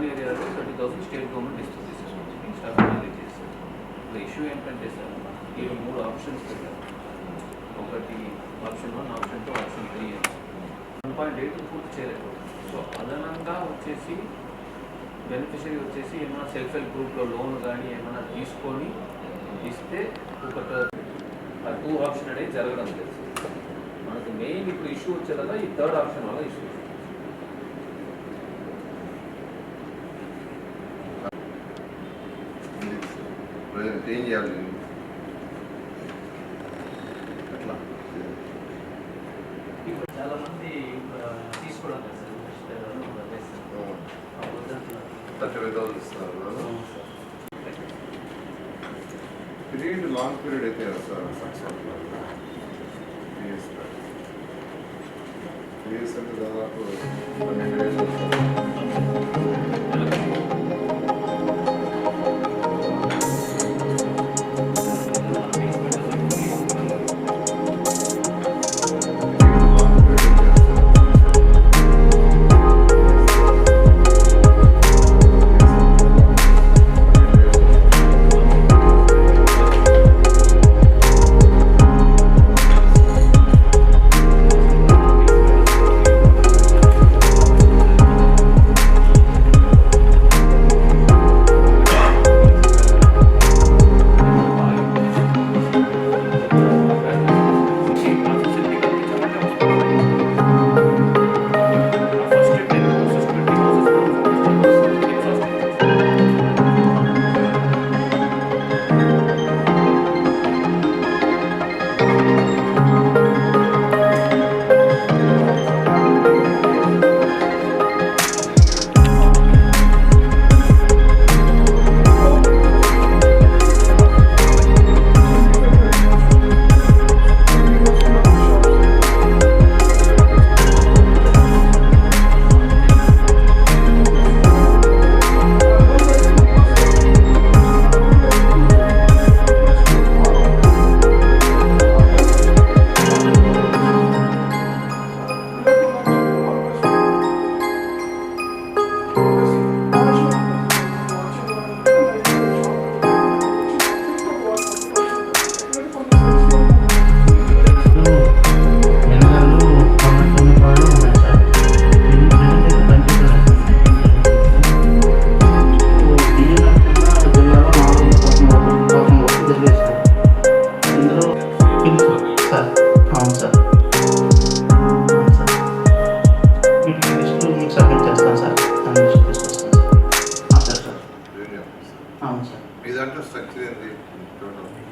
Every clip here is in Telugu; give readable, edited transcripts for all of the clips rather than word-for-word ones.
అర్బన్ ఏరియాలో 30,000 స్టేట్ గవర్నమెంట్ ఇస్తుంది స్టాఫ్ చేస్తారు. ఇప్పుడు ఇష్యూ ఏంటంటే సార్ ఈ 3 ఆప్షన్స్ పెట్టారు. ఒకటి ఆప్షన్ 1, ఆప్షన్ 2, ఆప్షన్ 3 1.8 పూర్తి చేయలేదు. సో అదనంగా వచ్చేసి బెనిఫిషరీ వచ్చేసి ఏమైనా సెల్ఫ్ హెల్ప్ గ్రూప్లో లోన్ కానీ ఏమైనా తీసుకొని ఇస్తే ఒక 2 ఆప్షన్ అనేది జరగడం లేదు. మనకు మెయిన్ ఇప్పుడు ఇష్యూ వచ్చేదా ఈ థర్డ్ ఆప్షన్ వల్ల ఇష్యూ. ఏం చేయాలి అట్లా చాలా మంది తీసుకోవడం లేదు సార్. 35,000 ఇస్తున్నారు. పీరియడ్ లాంగ్ పీరియడ్ అయితే సార్ 3 years అంటే దాదాపు 12 years.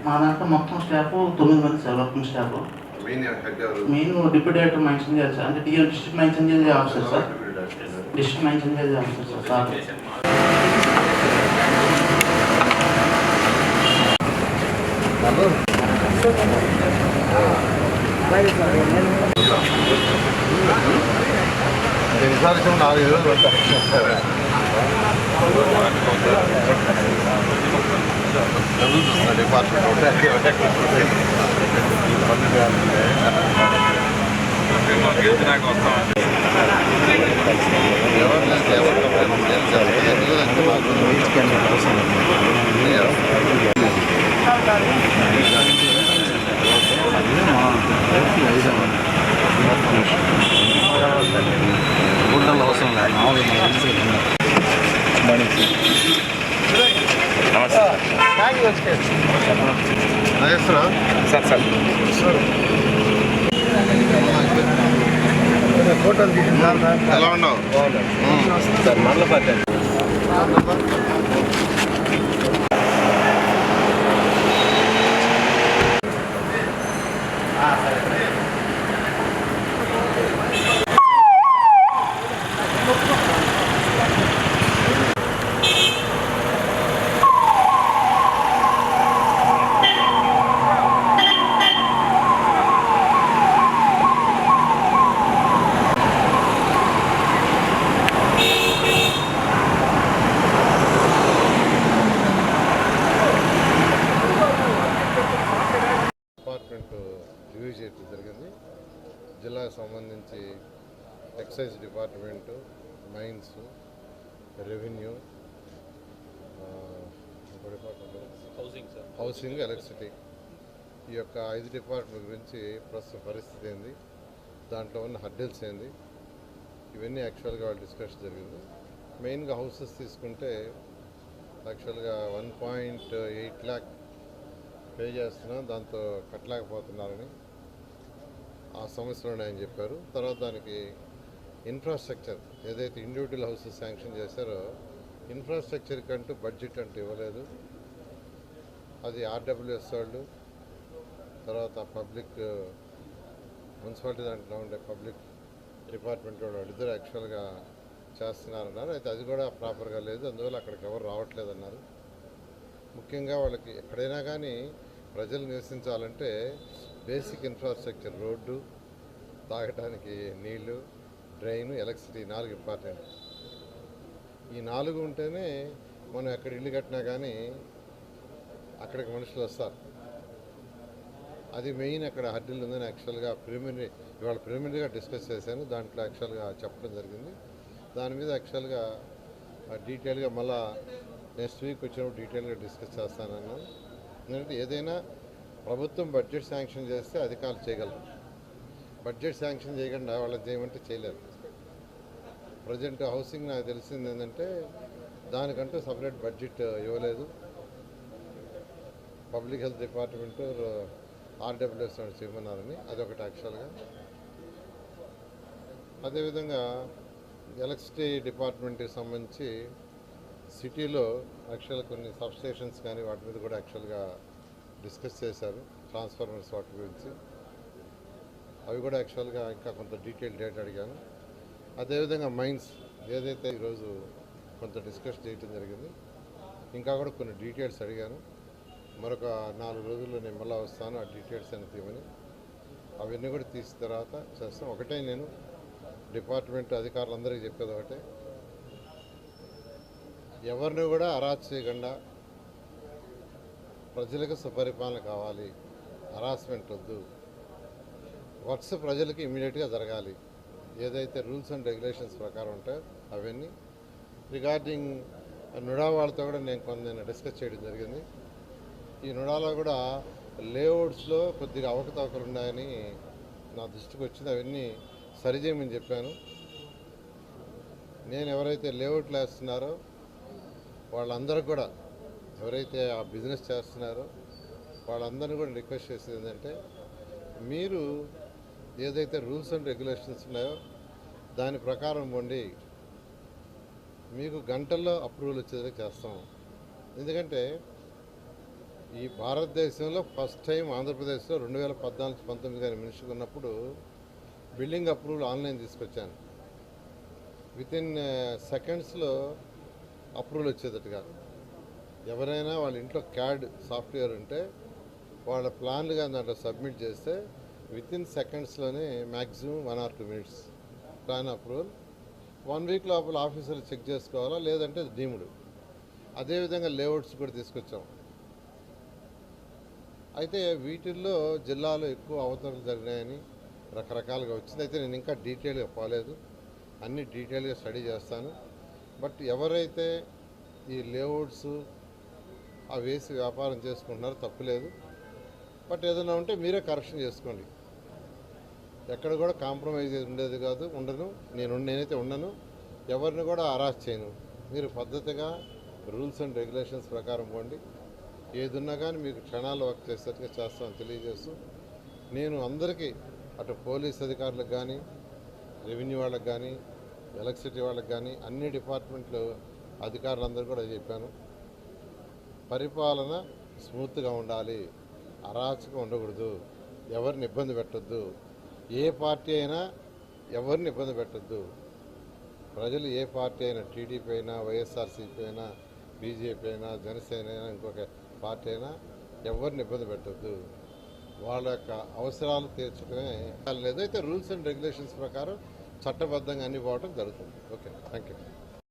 మా దాంట్లో మొత్తం స్టాఫ్ 9 మంది sir. Working staff. Main deputy director mines engineer sir. అంటే district mines engineer officer sir. District mines engineer officer sir. విసారించిన 4 రోజులు డిపార్ట్మెంట్ గుండెల్లో అవసరం లేదు. సార్ ఫోటోలు ఎలా ఉన్నావు సార్? మళ్ళీ రివ్యూ చేయడం జరిగింది. జిల్లాకు సంబంధించి excise department, mines, revenue, housing, electricity, ఈ యొక్క 5 డిపార్ట్మెంట్ గురించి ప్రస్తుత పరిస్థితి ఏంది, దాంట్లో ఉన్న హర్డిల్స్ ఏంది, ఇవన్నీ యాక్చువల్గా వాళ్ళు డిస్కషన్ జరిగింది. మెయిన్గా హౌసెస్ తీసుకుంటే యాక్చువల్గా 1.8 lakh పే చేస్తున్నాం, దాంతో కట్టలేకపోతున్నారని ఆ సమస్యలు ఉన్నాయని చెప్పారు. తర్వాత దానికి ఇన్ఫ్రాస్ట్రక్చర్ ఏదైతే ఇండివిజువల్ హౌసెస్ శాంక్షన్ చేశారో ఇన్ఫ్రాస్ట్రక్చర్ కంటూ బడ్జెట్ అంటూ ఇవ్వలేదు. అది ఆర్డబ్ల్యూఎస్ వాళ్ళు, తర్వాత పబ్లిక్ మున్సిపాలిటీ దాంట్లో ఉండే పబ్లిక్ డిపార్ట్మెంట్ వాళ్ళు ఇద్దరు యాక్చువల్గా చేస్తున్నారన్నారు. అయితే అది కూడా ప్రాపర్గా లేదు, అందువల్ల అక్కడికి ఎవరు రావట్లేదు అన్నారు. ముఖ్యంగా వాళ్ళకి ఎక్కడైనా కానీ ప్రజలు నివసించాలంటే బేసిక్ ఇన్ఫ్రాస్ట్రక్చర్, రోడ్డు, తాగటానికి నీళ్లు, డ్రైన్, ఎలక్ట్రిసిటీ 4 ఇంపార్టెంట్. ఈ 4 ఉంటేనే మనం ఎక్కడ ఇల్లు కట్టినా కానీ అక్కడికి మనుషులు వస్తారు. అది మెయిన్ అక్కడ హర్డిల్ ఉందని యాక్చువల్గా ప్రిలిమినరీగా డిస్కస్ చేశాను. దాంట్లో యాక్చువల్గా చెప్పడం జరిగింది. దాని మీద యాక్చువల్గా డీటెయిల్గా మళ్ళా నెక్స్ట్ వీక్ వచ్చినప్పుడు డీటెయిల్గా డిస్కస్ చేస్తానన్నాను. ఎందుకంటే ఏదైనా ప్రభుత్వం బడ్జెట్ శాంక్షన్ చేస్తే అధికారులు చేయగలరు, బడ్జెట్ శాంక్షన్ చేయకుండా వాళ్ళని చేయమంటే చేయలేరు. ప్రజెంట్ హౌసింగ్ నాకు తెలిసింది ఏంటంటే దానికంటూ సపరేట్ బడ్జెట్ ఇవ్వలేదు. పబ్లిక్ హెల్త్ డిపార్ట్మెంట్ ఆర్డబ్ల్యూఎస్ చేయమన్నారని అదొకటి యాక్చువల్గా. అదేవిధంగా ఎలక్ట్రిసిటీ డిపార్ట్మెంట్కి సంబంధించి సిటీలో యాక్చువల్గా కొన్ని సబ్స్టేషన్స్ కానీ వాటి మీద కూడా యాక్చువల్గా డిస్కస్ చేశారు, ట్రాన్స్ఫార్మర్స్ వాటి గురించి. అవి కూడా యాక్చువల్గా ఇంకా కొంత డీటెయిల్ డేటా అడిగాను. అదేవిధంగా మైన్స్ ఏదైతే ఈరోజు కొంత డిస్కస్ చేయడం జరిగింది, ఇంకా కూడా కొన్ని డీటెయిల్స్ అడిగాను. మరొక 4 రోజుల్లో నేను మళ్ళీ వస్తాను, ఆ డీటెయిల్స్ అని తీయమని. అవన్నీ కూడా తీసిన తర్వాత చేస్తాం. ఒకటే నేను డిపార్ట్మెంట్ అధికారులందరికీ చెప్పేది ఒకటే, ఎవరిని కూడా అరాచ్ చేయకుండా ప్రజలకు సుపరిపాలన కావాలి, హరాస్మెంట్ వద్దు, వర్క్స్ ప్రజలకి ఇమీడియట్గా జరగాలి. ఏదైతే రూల్స్ అండ్ రెగ్యులేషన్స్ ప్రకారం ఉంటాయో అవన్నీ. రిగార్డింగ్ నుడా వాళ్ళతో కూడా నేను డిస్కస్ చేయడం జరిగింది. ఈ నుడాలో కూడా లేఅవుట్స్లో కొద్దిగా అవకతవకలు ఉన్నాయని నా దృష్టికి వచ్చింది. అవన్నీ సరిచేయమని చెప్పాను. నేను ఎవరైతే లేఅవుట్లు వేస్తున్నారో వాళ్ళందరూ కూడా, ఎవరైతే ఆ బిజినెస్ చేస్తున్నారో వాళ్ళందరినీ కూడా రిక్వెస్ట్ చేసేది ఏంటంటే, మీరు ఏదైతే రూల్స్ అండ్ రెగ్యులేషన్స్ ఉన్నాయో దాని ప్రకారం ఉండి మీకు గంటల్లో అప్రూవల్ వచ్చేది చేస్తాం. ఎందుకంటే ఈ భారతదేశంలో ఫస్ట్ టైం ఆంధ్రప్రదేశ్లో 2014-19 కానీ మినిస్టర్ ఉన్నప్పుడు బిల్డింగ్ అప్రూవల్ ఆన్లైన్ తీసుకొచ్చాను. వితిన్ సెకండ్స్లో అప్రూవల్ వచ్చేటట్టుగా. ఎవరైనా వాళ్ళ ఇంట్లో క్యాడ్ సాఫ్ట్వేర్ ఉంటే వాళ్ళ ప్లాన్లు కానీ దాంట్లో సబ్మిట్ చేస్తే వితిన్ సెకండ్స్లోనే maximum 1 or 2 minutes plan approval. 1 week లోపల ఆఫీసర్లు చెక్ చేసుకోవాలా, లేదంటే డీమ్డ్. అదేవిధంగా లేఅవుట్స్ కూడా తీసుకొచ్చాం. అయితే వీటిల్లో జిల్లాలో ఎక్కువ అవతరణలు జరిగినాయని రకరకాలుగా వచ్చింది. అయితే నేను ఇంకా డీటెయిల్గా పోలేదు, అన్ని డీటెయిల్గా స్టడీ చేస్తాను. బట్ ఎవరైతే ఈ లేఅవుట్స్ అవి వేసి వ్యాపారం చేసుకుంటున్నారో తప్పులేదు. బట్ ఏదైనా ఉంటే మీరే కరెక్షన్ చేసుకోండి. ఎక్కడ కూడా కాంప్రమైజ్ ఉండేది కాదు, నేనైతే ఉండను, ఎవరిని కూడా హరాస్ చేయను. మీరు పద్ధతిగా రూల్స్ అండ్ రెగ్యులేషన్స్ ప్రకారం పోండి. ఏదున్నా కానీ మీకు క్షణాలు వర్క్ చేసేట్టుగా చేస్తామని తెలియజేస్తూ, నేను అందరికీ అటు పోలీస్ అధికారులకు కానీ, రెవెన్యూ వాళ్ళకి కానీ, ఎలక్ట్రిసిటీ వాళ్ళకి కానీ, అన్ని డిపార్ట్మెంట్లు అధికారులందరూ కూడా చెప్పాను. పరిపాలన స్మూత్గా ఉండాలి, అరాచకం ఉండకూడదు, ఎవరిని ఇబ్బంది పెట్టద్దు. ఏ పార్టీ అయినా ఎవరిని ఇబ్బంది పెట్టద్దు. ప్రజలు ఏ పార్టీ అయినా, టీడీపీ అయినా, వైఎస్ఆర్సీపీ అయినా, బీజేపీ అయినా, జనసేన అయినా, ఇంకొక పార్టీ అయినా ఎవరిని ఇబ్బంది పెట్టద్దు. వాళ్ళ యొక్క అవసరాలు తీర్చడమే లేదు. అయితే రూల్స్ అండ్ రెగ్యులేషన్స్ ప్రకారం చట్టబద్ధంగా అన్ని పోవడం జరుగుతుంది. Okay, thank you.